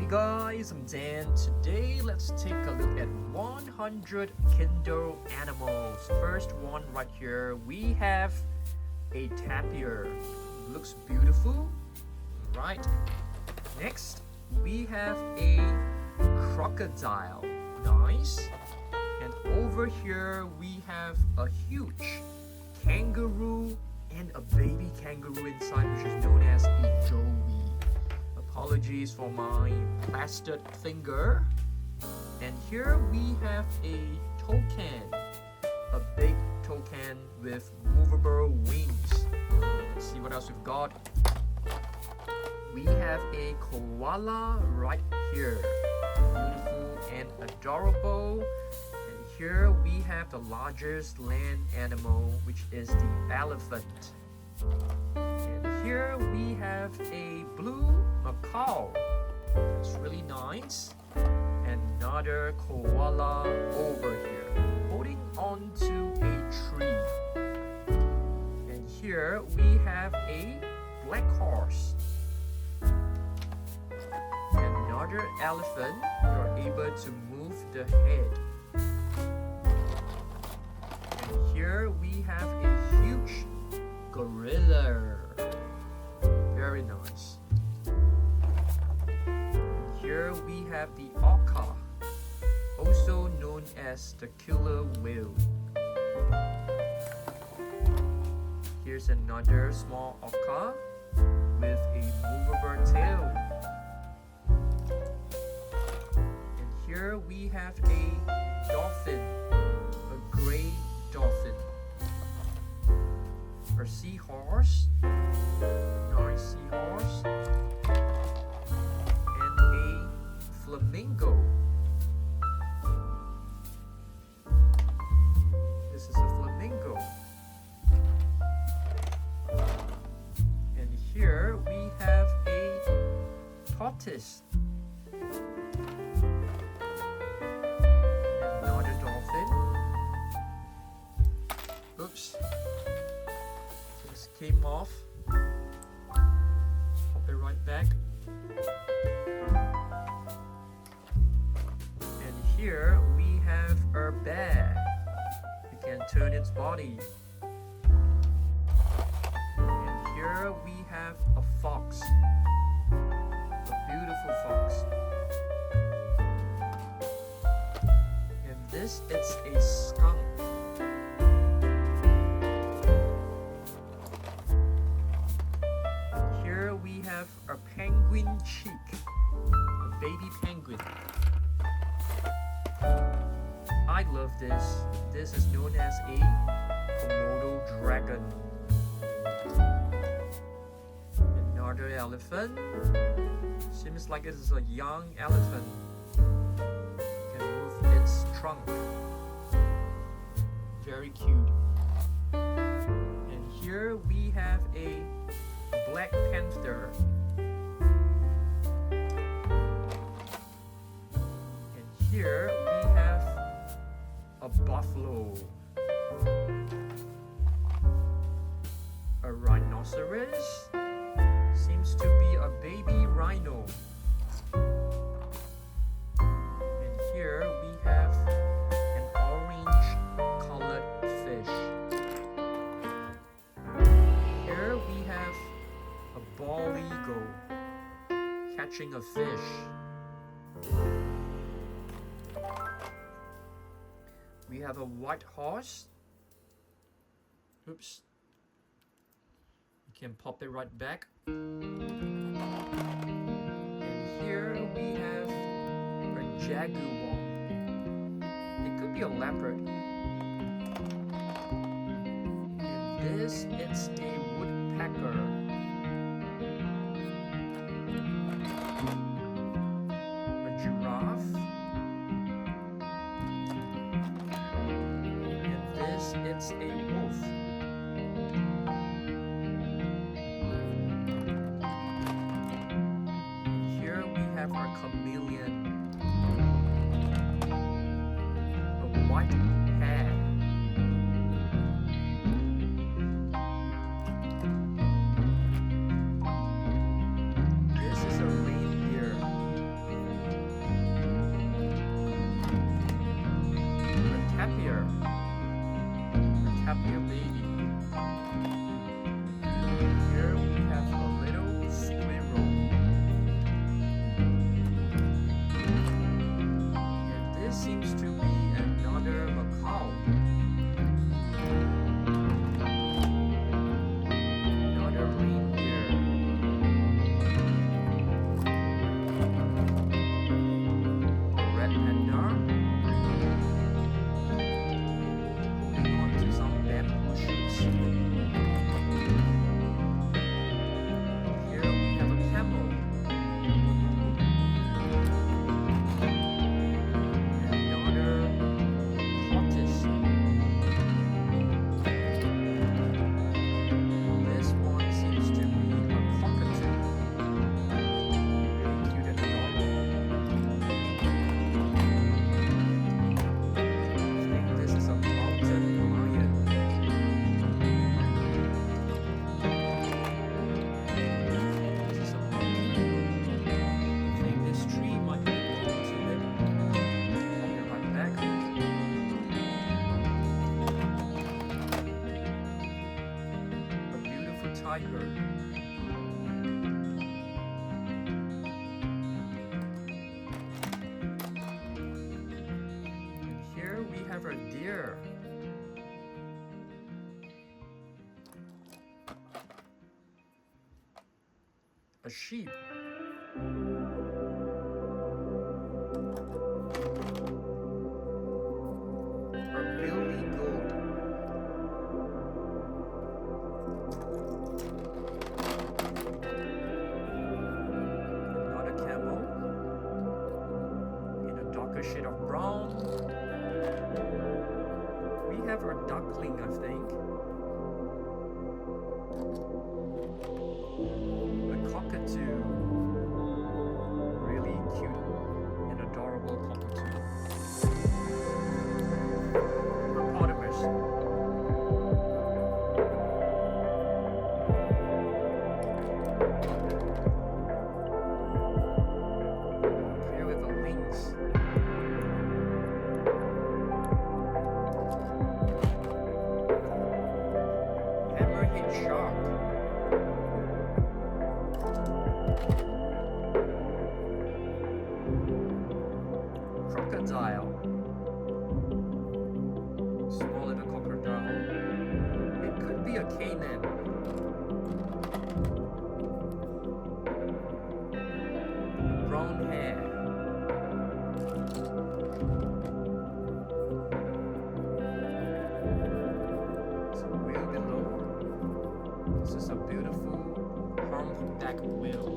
guys, I'm Dan. Today let's take a look at 100 Kindle animals. First one right here, we have a tapir. Looks beautiful, right? Next, we have a crocodile. Nice. And over here we have a huge kangaroo and a baby kangaroo inside, which is known as a joey. Apologies for my plastered finger. And here we have a toucan, a big toucan with movable wings. Let's see what else we've got. We have a koala right here, beautiful and adorable. And here we have the largest land animal, which is the elephant. And here we have a blue macaw. That's really nice. Another koala over here, holding on to a tree. And here we have a black horse. Another elephant, you're able to move the head. And here we have a huge gorilla. Very nice. Here we have the orca, also known as the killer whale. Here's another small orca with a movable tail. And here we have a dolphin, a gray dolphin. A seahorse, nice seahorse, and a flamingo. This is a flamingo. And here we have a tortoise. Another dolphin. Oops. Came off. Pop it right back. And here we have a bear. You can turn its body. And here we have a fox. A beautiful fox. And this is a skunk. We have a penguin chick, a baby penguin. I love this. This is known as a Komodo dragon. Another elephant. Seems like it is a young elephant. Can move its trunk. Very cute. And here we have a black panther. And here we have a buffalo. A rhinoceros. Seems to be a baby rhino. And here we have an orange colored fish. Here we have a bald eagle catching a fish. We have a white horse. Oops. You can pop it right back. And here we have a jaguar. It could be a leopard. And this is a woodpecker. A giraffe. And this is a wolf. And here we have our chameleon. A white hare. This is a reindeer. tapir baby. Here we have a little squirrel. And this seems to be another macaw. Another reindeer. A red panda. Holding on to some bamboo shoots. Here we have a camel. Another tortoise. This one seems to be a cockatoo. Really cute and adorable. I think this is a mountain lion. This is a monkey. I think this tree might belong to it. I'll be right back. A beautiful tiger. And here we have a deer. A sheep. A billy goat. Another camel in a darker shade of brown. We have a duckling, I think. A cockatoo. Really cute and adorable cockatoo. Hippopotamus. Here with the lynx. Hammerhead shark. Crocodile. Small little crocodile. It could be a canine. Brown hair. So wheel below. This is a beautiful humpback whale.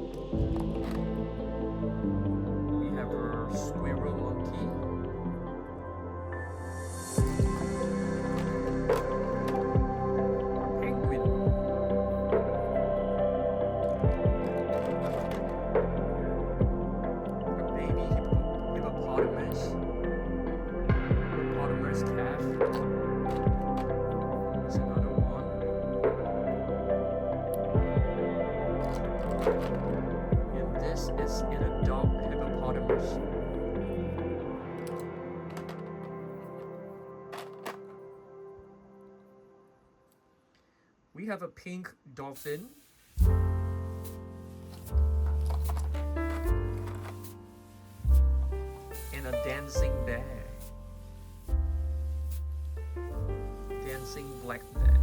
We have a squirrel monkey. A penguin. A baby hippopotamus. Hippopotamus calf. There's another one. And this is an adult hippopotamus. We have a pink dolphin. And a dancing bear. Dancing black bear.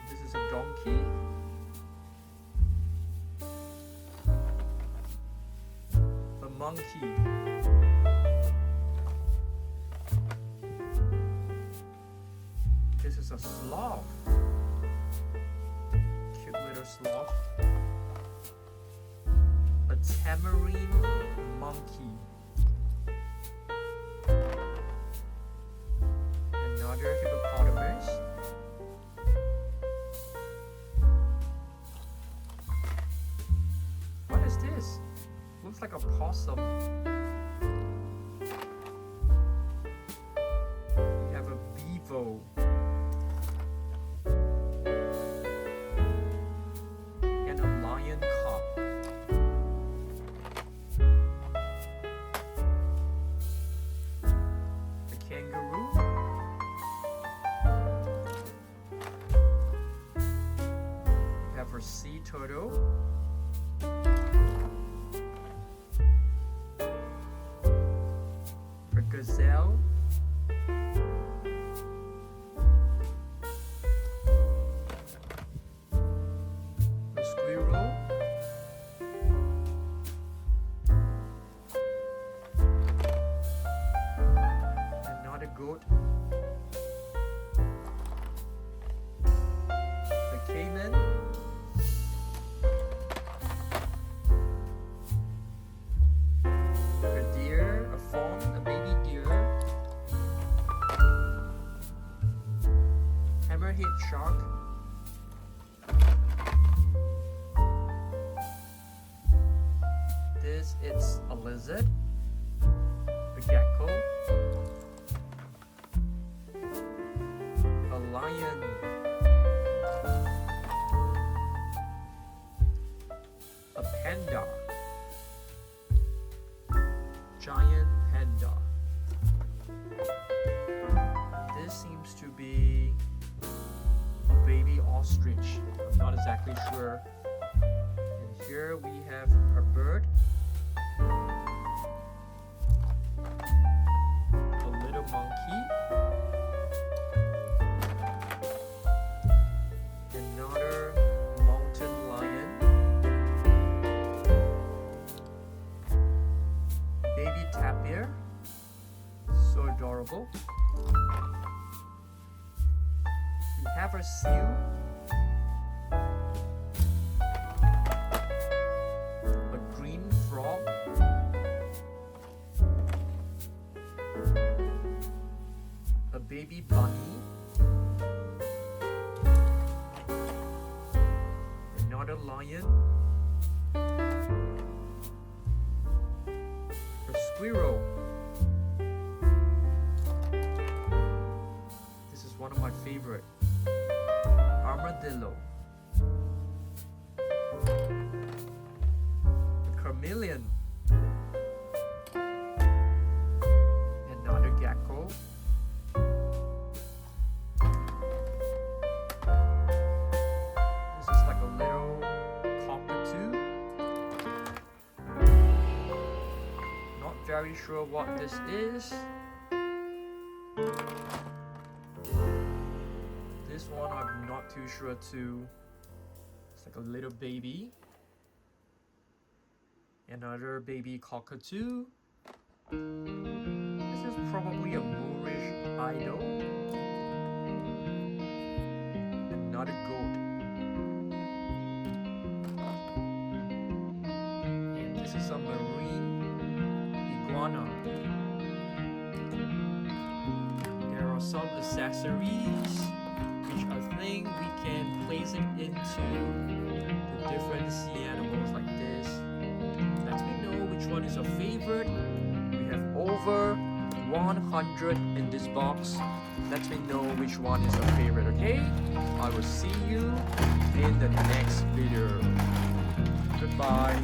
This is a donkey. A monkey. This is a sloth. Cute little sloth. A tamarine monkey. Another hippopotamus. What is this? Looks like a possum. We have a beaver. And a lion cub. sea turtle, a gazelle, a squirrel, another goat, a caiman, a deer, a fawn, a baby deer, hammerhead shark, this is a lizard, a gecko, a lion, a panda, giant panda. This seems to be a baby ostrich. I'm not exactly sure. And here we have a bird, a little monkey, another mountain lion, baby tapir, so adorable. We have a seal, a green frog, a baby bunny, another lion, a squirrel. This is one of my favorite. Armadillo, a chameleon, another gecko, this is like a little cockatoo. Not very sure what this is. This one I'm not too sure too. It's like a little baby. Another baby cockatoo. This is probably a Moorish idol. Another goat. And this is a marine iguana. There are some accessories which I think we can place it into the different sea animals like this. Let me know which one is your favorite. We have over 100 in this box. Let me know which one is your favorite, okay? I will see you in the next video. Goodbye.